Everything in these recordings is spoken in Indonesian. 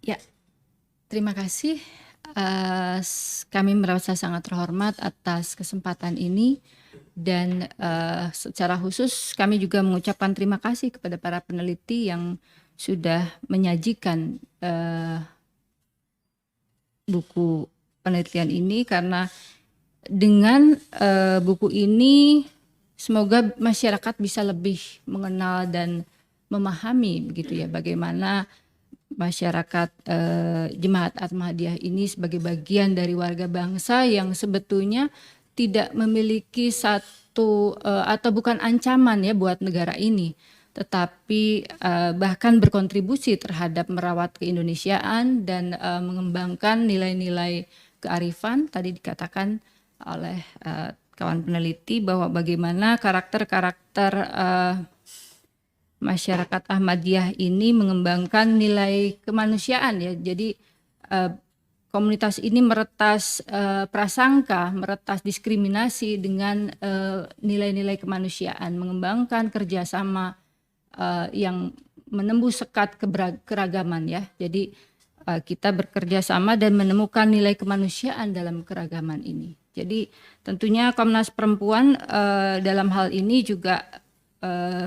Ya, terima kasih. Kami merasa sangat terhormat atas kesempatan ini dan secara khusus kami juga mengucapkan terima kasih kepada para peneliti yang sudah menyajikan buku penelitian ini, karena dengan buku ini semoga masyarakat bisa lebih mengenal dan memahami begitu ya, bagaimana masyarakat Jemaat Ahmadiyah ini sebagai bagian dari warga bangsa yang sebetulnya tidak memiliki satu atau bukan ancaman ya buat negara ini, tetapi bahkan berkontribusi terhadap merawat keindonesiaan dan mengembangkan nilai-nilai kearifan. Tadi dikatakan oleh kawan peneliti bahwa bagaimana karakter-karakter masyarakat Ahmadiyah ini mengembangkan nilai kemanusiaan ya. Jadi komunitas ini meretas prasangka, meretas diskriminasi dengan nilai-nilai kemanusiaan, mengembangkan kerjasama yang menembus sekat keragaman ya. Jadi kita bekerja sama dan menemukan nilai kemanusiaan dalam keragaman ini. Jadi tentunya Komnas Perempuan dalam hal ini juga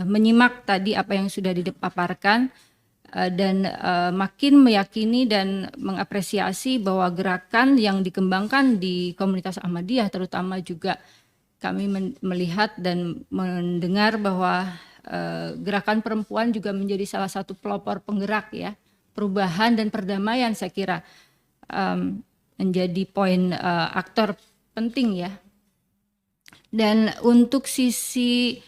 menyimak tadi apa yang sudah dipaparkan dan makin meyakini dan mengapresiasi bahwa gerakan yang dikembangkan di komunitas Ahmadiyah, terutama juga kami melihat dan mendengar bahwa gerakan perempuan juga menjadi salah satu pelopor penggerak ya perubahan dan perdamaian. Saya kira menjadi poin aktor penting ya. Dan untuk sisi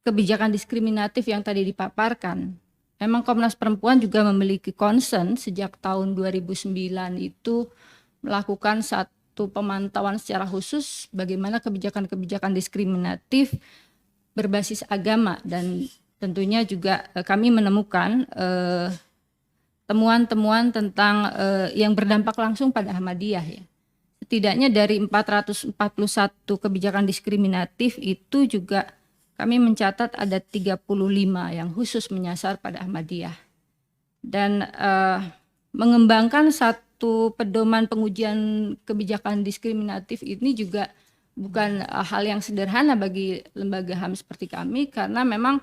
kebijakan diskriminatif yang tadi dipaparkan, memang Komnas Perempuan juga memiliki concern sejak tahun 2009 itu melakukan satu pemantauan secara khusus bagaimana kebijakan-kebijakan diskriminatif berbasis agama, dan tentunya juga kami menemukan temuan-temuan tentang yang berdampak langsung pada Ahmadiyah ya. Setidaknya dari 441 kebijakan diskriminatif itu juga kami mencatat ada 35 yang khusus menyasar pada Ahmadiyah. Dan mengembangkan satu pedoman pengujian kebijakan diskriminatif ini juga bukan hal yang sederhana bagi lembaga HAM seperti kami, karena memang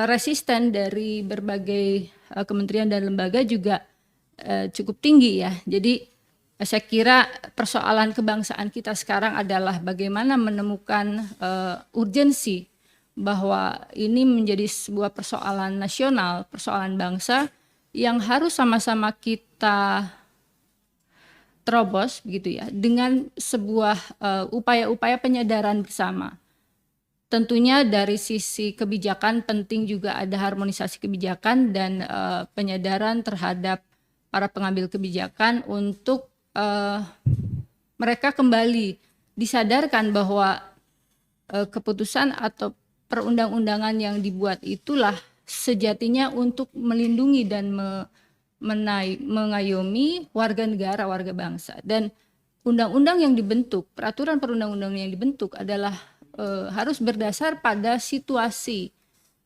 resisten dari berbagai kementerian dan lembaga juga cukup tinggi ya. Jadi saya kira persoalan kebangsaan kita sekarang adalah bagaimana menemukan urgensi bahwa ini menjadi sebuah persoalan nasional, persoalan bangsa yang harus sama-sama kita terobos begitu ya, dengan sebuah upaya-upaya penyadaran bersama. Tentunya dari sisi kebijakan penting juga ada harmonisasi kebijakan dan penyadaran terhadap para pengambil kebijakan untuk mereka kembali disadarkan bahwa keputusan atau perundang-undangan yang dibuat itulah sejatinya untuk melindungi dan mengayomi warga negara, warga bangsa. Dan undang-undang yang dibentuk, peraturan perundang-undangan yang dibentuk adalah harus berdasar pada situasi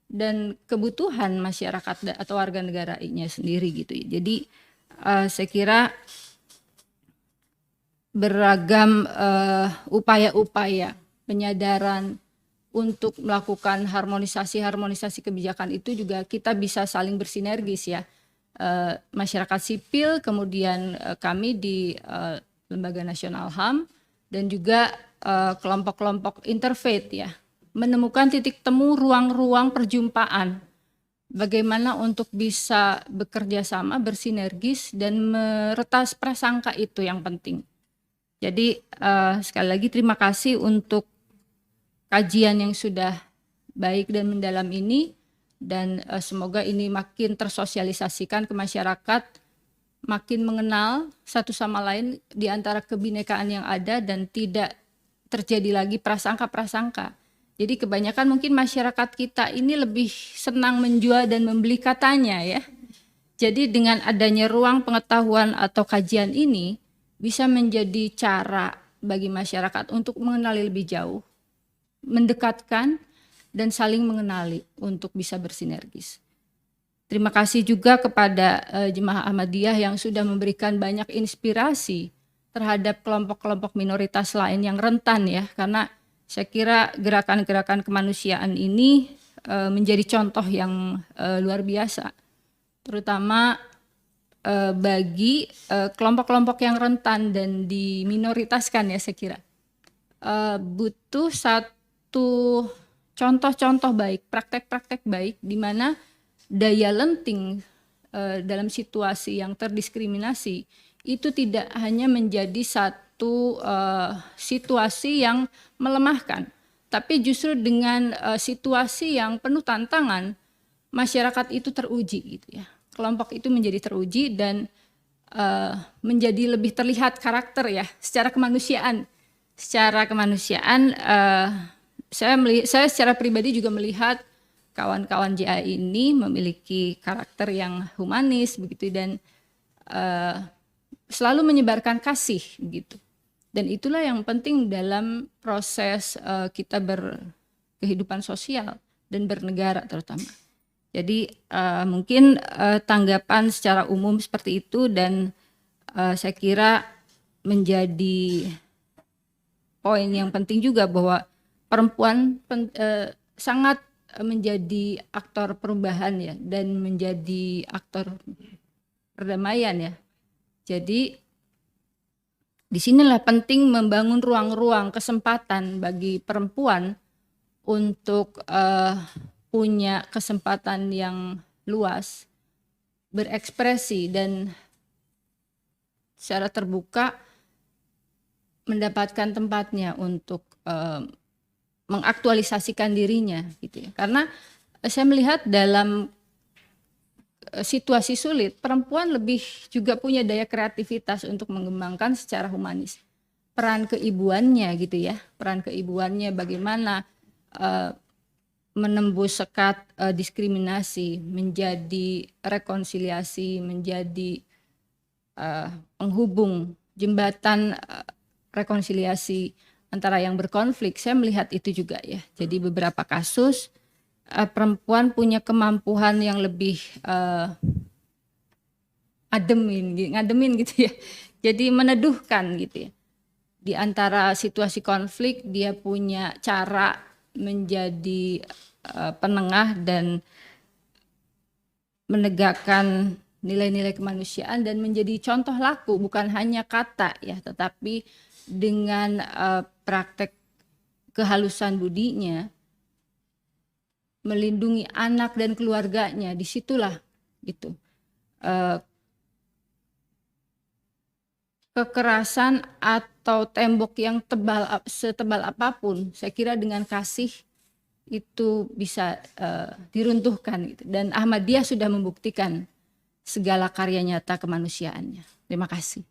dan kebutuhan masyarakat atau warga negaranya sendiri gitu ya. Jadi saya kira beragam upaya-upaya penyadaran untuk melakukan harmonisasi kebijakan itu juga kita bisa saling bersinergis ya. Masyarakat sipil, kemudian kami di Lembaga Nasional HAM, dan juga kelompok-kelompok interfaith ya, menemukan titik temu ruang-ruang perjumpaan. Bagaimana untuk bisa bekerja sama, bersinergis, dan meretas prasangka itu yang penting. Jadi sekali lagi terima kasih untuk kajian yang sudah baik dan mendalam ini, dan semoga ini makin tersosialisasikan ke masyarakat, makin mengenal satu sama lain di antara kebinekaan yang ada dan tidak terjadi lagi prasangka-prasangka. Jadi kebanyakan mungkin masyarakat kita ini lebih senang menjual dan membeli katanya ya. Jadi dengan adanya ruang pengetahuan atau kajian ini bisa menjadi cara bagi masyarakat untuk mengenali lebih jauh, mendekatkan dan saling mengenali untuk bisa bersinergis. Terima kasih juga kepada Jemaah Ahmadiyah yang sudah memberikan banyak inspirasi terhadap kelompok-kelompok minoritas lain yang rentan ya, karena saya kira gerakan-gerakan kemanusiaan ini menjadi contoh yang luar biasa, terutama bagi kelompok-kelompok yang rentan dan diminoritaskan ya. Saya kira butuh satu contoh-contoh baik, praktek-praktek baik di mana daya lenting dalam situasi yang terdiskriminasi itu tidak hanya menjadi satu situasi yang melemahkan, tapi justru dengan situasi yang penuh tantangan, masyarakat itu teruji gitu ya. Kelompok itu menjadi teruji dan menjadi lebih terlihat karakter ya, secara kemanusiaan. Secara kemanusiaan, saya secara pribadi juga melihat kawan-kawan JA ini memiliki karakter yang humanis begitu, dan selalu menyebarkan kasih begitu. Dan itulah yang penting dalam proses kita berkehidupan sosial dan bernegara terutama. Jadi mungkin tanggapan secara umum seperti itu, dan saya kira menjadi poin yang penting juga bahwa perempuan sangat menjadi aktor perubahan ya, dan menjadi aktor perdamaian ya. Jadi disinilah penting membangun ruang-ruang kesempatan bagi perempuan untuk punya kesempatan yang luas, berekspresi dan secara terbuka mendapatkan tempatnya untuk mengaktualisasikan dirinya gitu ya. Karena saya melihat dalam situasi sulit, perempuan lebih juga punya daya kreativitas untuk mengembangkan secara humanis peran keibuannya gitu ya, peran keibuannya bagaimana menembus sekat diskriminasi menjadi rekonsiliasi, menjadi penghubung jembatan rekonsiliasi antara yang berkonflik. Saya melihat itu juga ya. Jadi beberapa kasus perempuan punya kemampuan yang lebih ngademin gitu ya. Jadi meneduhkan gitu ya. Di antara situasi konflik dia punya cara menjadi penengah dan menegakkan nilai-nilai kemanusiaan dan menjadi contoh laku, bukan hanya kata ya, tetapi dengan praktek kehalusan budinya melindungi anak dan keluarganya. Disitulah gitu kekerasan atau tembok yang setebal apapun, saya kira dengan kasih itu bisa diruntuhkan gitu. Dan Ahmadiyah sudah membuktikan segala karya nyata kemanusiaannya. Terima kasih.